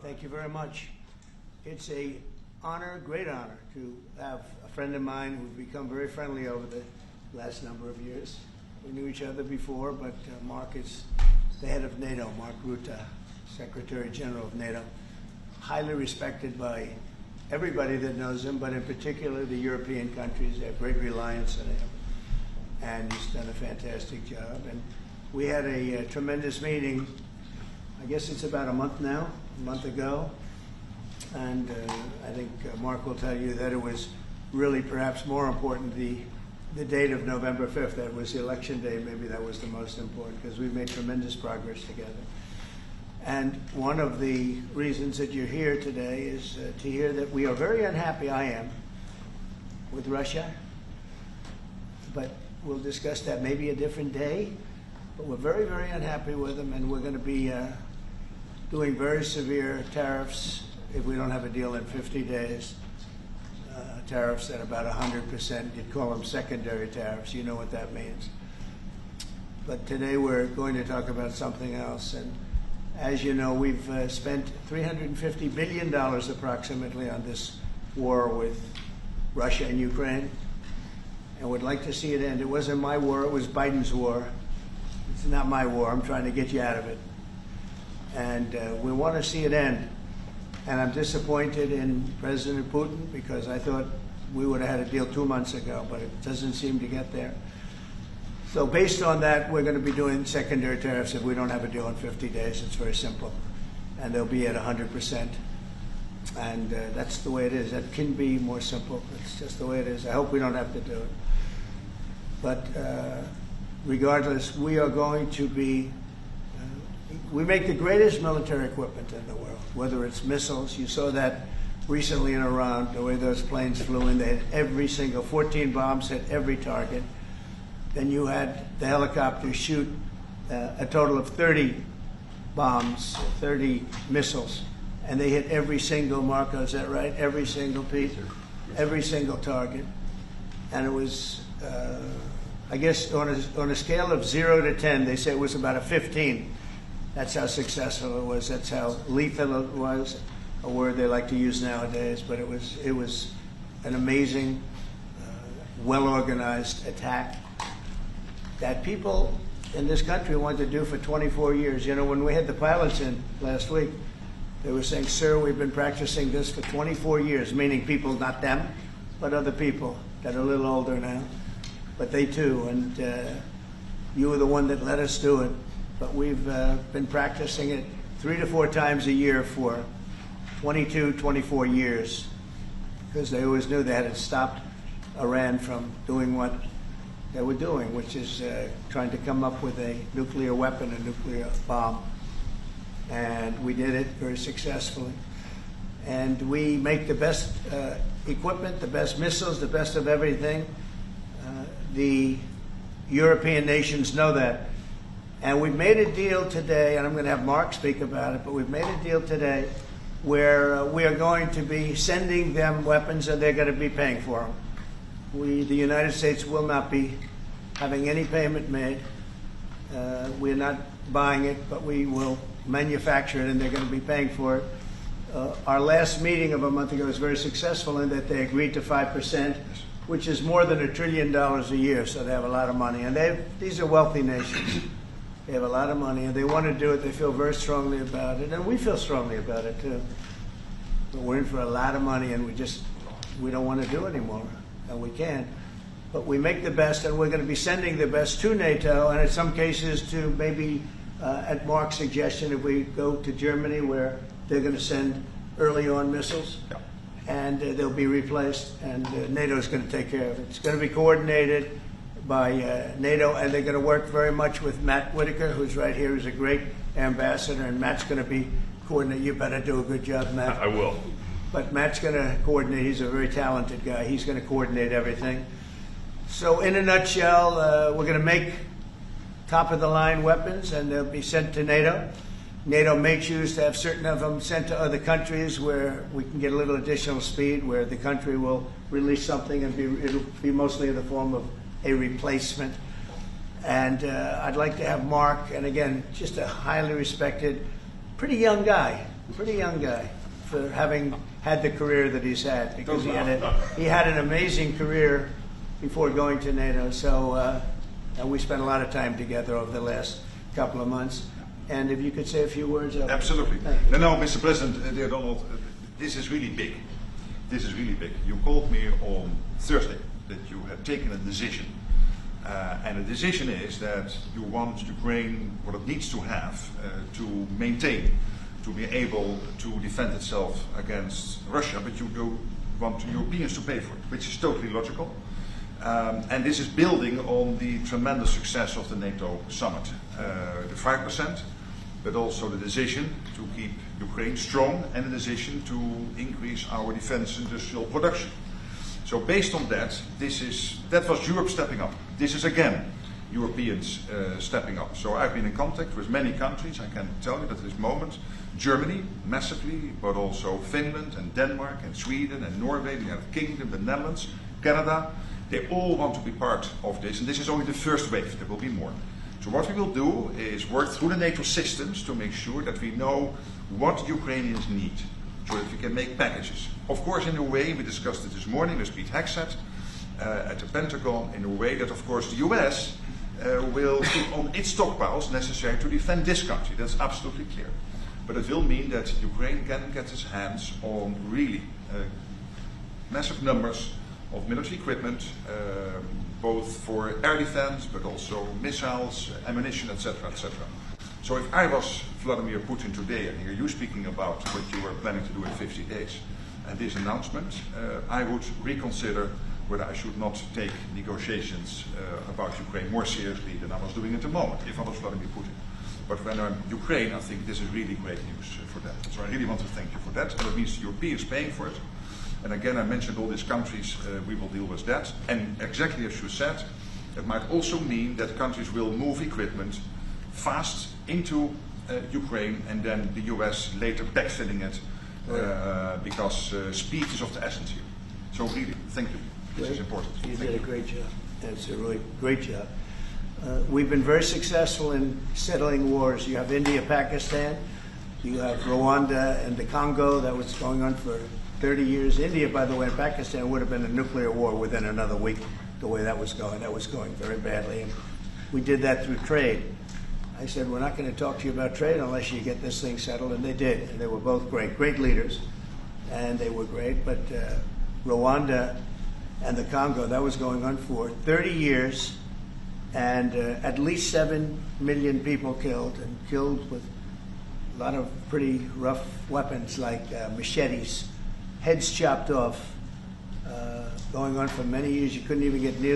Thank you very much. It's a honor, great honor, to have a friend of mine who's become very friendly over the last number of years. We knew each other before, but Mark is the head of NATO, Mark Rutte, Secretary General of NATO. Highly respected by everybody that knows him, but in particular the European countries. They have great reliance on him, and he's done a fantastic job. And we had a tremendous meeting, I guess it's about a month ago, and I think Mark will tell you that it was really perhaps more important the date of November 5th. That was the election day. Maybe that was the most important, because we made tremendous progress together. And one of the reasons that you're here today is to hear that we are very unhappy, I am, with Russia. But we'll discuss that maybe a different day. But we're very, very unhappy with them, and we're going to be doing very severe tariffs if we don't have a deal in 50 days. Tariffs at about 100%. You'd call them secondary tariffs. You know what that means. But today we're going to talk about something else. And as you know, we've spent $350 billion approximately on this war with Russia and Ukraine, and would like to see it end. It wasn't my war, it was Biden's war. It's not my war. I'm trying to get you out of it. And we want to see it end. And I'm disappointed in President Putin, because I thought we would have had a deal 2 months ago, but it doesn't seem to get there. So based on that, we're going to be doing secondary tariffs if we don't have a deal in 50 days. It's very simple. And they'll be at 100%. And that's the way it is. That can be more simple. It's just the way it is. I hope we don't have to do it. But regardless, we are going to be, we make the greatest military equipment in the world, whether it's missiles. You saw that recently in Iran, the way those planes flew in. They had every single, 14 bombs hit every target. Then you had the helicopters shoot a total of 30 bombs, 30 missiles, and they hit every single, Marco, is that right? Every single piece, every single target. And it was, I guess, on a scale of 0 to 10, they say it was about a 15. That's how successful it was. That's how lethal it was, a word they like to use nowadays. But it was an amazing, well-organized attack that people in this country wanted to do for 24 years. You know, when we had the pilots in last week, they were saying, "Sir, we've been practicing this for 24 years," meaning people, not them, but other people that are a little older now. But they too, and you were the one that let us do it. But we've been practicing it 3 to 4 times a year for 22, 24 years, because they always knew they had to stop Iran from doing what they were doing, which is trying to come up with a nuclear weapon, a nuclear bomb. And we did it very successfully. And we make the best equipment, the best missiles, the best of everything. The European nations know that. And we've made a deal today, and I'm going to have Mark speak about it, but we've made a deal today where we are going to be sending them weapons, and they're going to be paying for them. The United States will not be having any payment made. We're not buying it, but we will manufacture it, and they're going to be paying for it. Our last meeting of a month ago was very successful in that they agreed to 5%, which is more than $1 trillion a year, so they have a lot of money. And these are wealthy nations. They have a lot of money, and they want to do it. They feel very strongly about it, and we feel strongly about it, too. But we're in for a lot of money, and we don't want to do it anymore. And we can. But we make the best, and we're going to be sending the best to NATO, and in some cases to maybe, at Mark's suggestion, if we go to Germany, where they're going to send early on missiles, and they'll be replaced, and NATO is going to take care of it. It's going to be coordinated by NATO, and they're going to work very much with Matt Whitaker, who's right here, who's a great ambassador, and Matt's going to be coordinating. You better do a good job, Matt. I will. But Matt's going to coordinate. He's a very talented guy. He's going to coordinate everything. So in a nutshell, we're going to make top-of-the-line weapons, and they'll be sent to NATO. NATO may choose to have certain of them sent to other countries where we can get a little additional speed, where the country will release something, and it'll be mostly in the form of a replacement. And I'd like to have Mark, and again, just a highly respected, pretty young guy, pretty young guy for having had the career that he's had, because he had an amazing career before going to NATO. So and we spent a lot of time together over the last couple of months. And if you could say a few words. Absolutely. No, Mr. President, dear Donald, this is really big. This is really big. You called me on Thursday that you had taken a decision. And the decision is that you want Ukraine what it needs to have to maintain, to be able to defend itself against Russia, but you do want Europeans to pay for it, which is totally logical. And this is building on the tremendous success of the NATO summit. The 5%, but also the decision to keep Ukraine strong and the decision to increase our defense industrial production. So based on that, that was Europe stepping up. This is again Europeans stepping up. So I've been in contact with many countries. I can tell you that at this moment, Germany massively, but also Finland and Denmark and Sweden and Norway, the United Kingdom, the Netherlands, Canada, they all want to be part of this. And this is only the first wave. There will be more. So what we will do is work through the NATO systems to make sure that we know what Ukrainians need, so that we can make packages. Of course, in a way, we discussed it this morning with Pete Hegseth at the Pentagon, in a way that, of course, the US will put on its stockpiles necessary to defend this country. That's absolutely clear. But it will mean that Ukraine can get its hands on really massive numbers of military equipment, both for air defense, but also missiles, ammunition, etc., etc. So if I was Vladimir Putin today and hear you speaking about what you were planning to do in 50 days and this announcement, I would reconsider whether I should not take negotiations about Ukraine more seriously than I was doing at the moment, if I was Vladimir Putin. But when I'm Ukraine, I think this is really great news for that. So I really want to thank you for that. And that means the Europeans paying for it. And again, I mentioned all these countries, we will deal with that. And exactly as you said, it might also mean that countries will move equipment fast into Ukraine, and then the US later backfilling it, because speed is of the essence here. So really, thank you. This is important. You did a great job. That's a really great job. We've been very successful in settling wars. You have India, Pakistan. You have Rwanda and the Congo. That was going on for 30 years. India, by the way, and Pakistan would have been a nuclear war within another week, the way that was going. That was going very badly. And we did that through trade. I said, we're not going to talk to you about trade unless you get this thing settled, and they did. And they were both great leaders, and they were great. But Rwanda and the Congo, that was going on for 30 years, and at least 7 million people killed, and killed with a lot of pretty rough weapons like machetes, heads chopped off, going on for many years. You couldn't even get near